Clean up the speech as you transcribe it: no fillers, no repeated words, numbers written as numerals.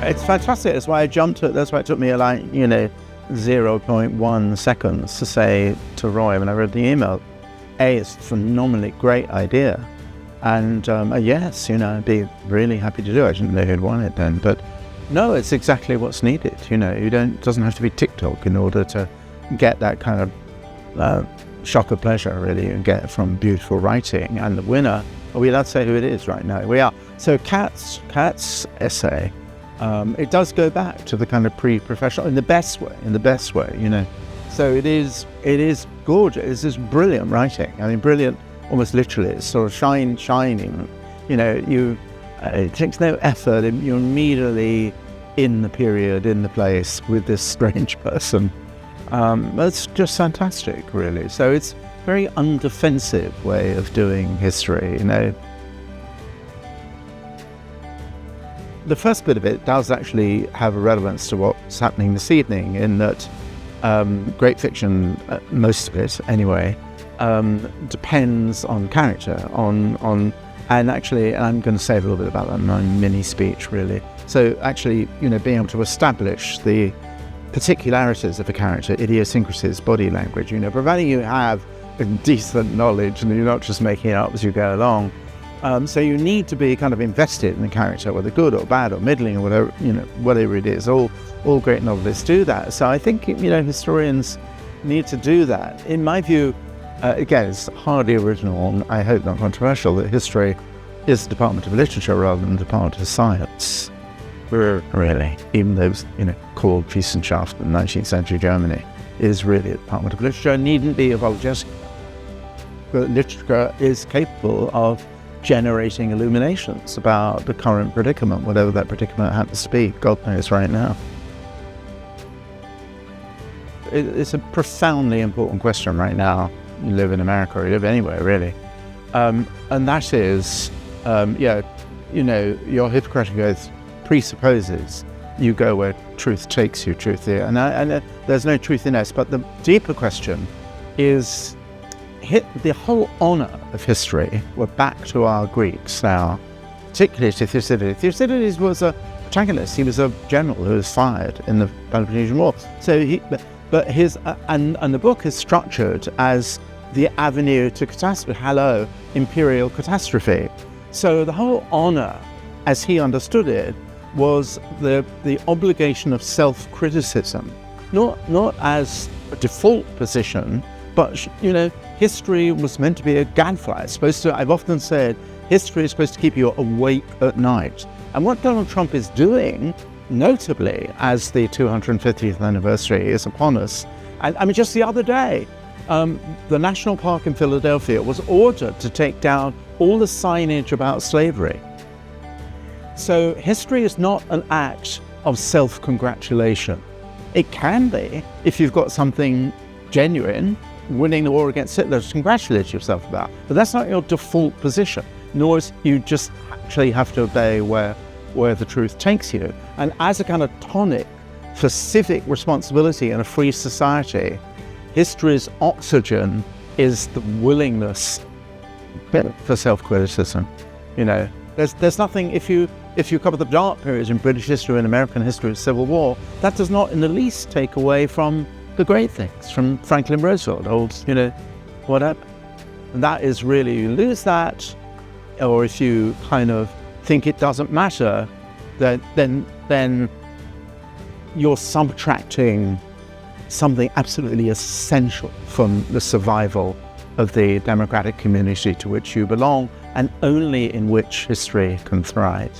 It's fantastic. That's why I jumped at. That's why it took me like 0.1 seconds to say to Roy when I read the email, it's a phenomenally great idea, and yes, I'd be really happy to do it. I didn't know who'd want it then, but no, it's exactly what's needed. It doesn't have to be TikTok in order to get that kind of shock of pleasure, really, and get it from beautiful writing. And the winner, are we allowed to say who it is right now? We are. So Kat's essay, it does go back to the kind of pre-professional in the best way. So it is gorgeous. It's just brilliant writing. I mean, brilliant, almost literally. It's sort of shining. It takes no effort. You're immediately in the period, in the place with this strange person. It's just fantastic, really. So it's a very undefensive way of doing history, The first bit of it does actually have a relevance to what's happening this evening, in that great fiction, most of it anyway, depends on character, and actually, and I'm going to say a little bit about that in my mini speech, really. So actually, being able to establish the particularities of a character, idiosyncrasies, body language, providing you have a decent knowledge and you're not just making it up as you go along. So you need to be kind of invested in the character, whether good or bad or middling or whatever, whatever it is. All great novelists do that. So I think, historians need to do that. In my view, again, it's hardly original and I hope not controversial that history is the Department of Literature rather than the Department of Science. Really, even though it was, called Wissenschaft in 19th century Germany, is really a Department of Literature. It needn't be apologetic. But literature is capable of generating illuminations about the current predicament, whatever that predicament happens to be, God knows right now. It's a profoundly important question right now. You live in America or you live anywhere, really. And that is, your Hippocratic Oath presupposes you go where truth takes you, truth here. And there's no truth in us, but the deeper question is the whole honour of history. We're back to our Greeks now, particularly to Thucydides. Thucydides was a protagonist. He was a general who was fired in the Peloponnesian War. So but his and the book is structured as the avenue to catastrophe. Imperial catastrophe. So the whole honour, as he understood it, was the obligation of self-criticism, not as a default position, but history was meant to be a gadfly. It's supposed to. I've often said history is supposed to keep you awake at night. And what Donald Trump is doing, notably as the 250th anniversary is upon us, and I mean, just the other day, the National Park in Philadelphia was ordered to take down all the signage about slavery. So history is not an act of self-congratulation. It can be if you've got something genuine, winning the war against Hitler, to congratulate yourself about. But that's not your default position, nor is you just actually have to obey where the truth takes you. And as a kind of tonic for civic responsibility in a free society, history's oxygen is the willingness for self-criticism. There's nothing, if you cover the dark periods in British history and American history of Civil War, that does not in the least take away from the great things, from Franklin Roosevelt, whatever. And that is really, you lose that, or if you kind of think it doesn't matter, then you're subtracting something absolutely essential from the survival of the democratic community to which you belong, and only in which history can thrive.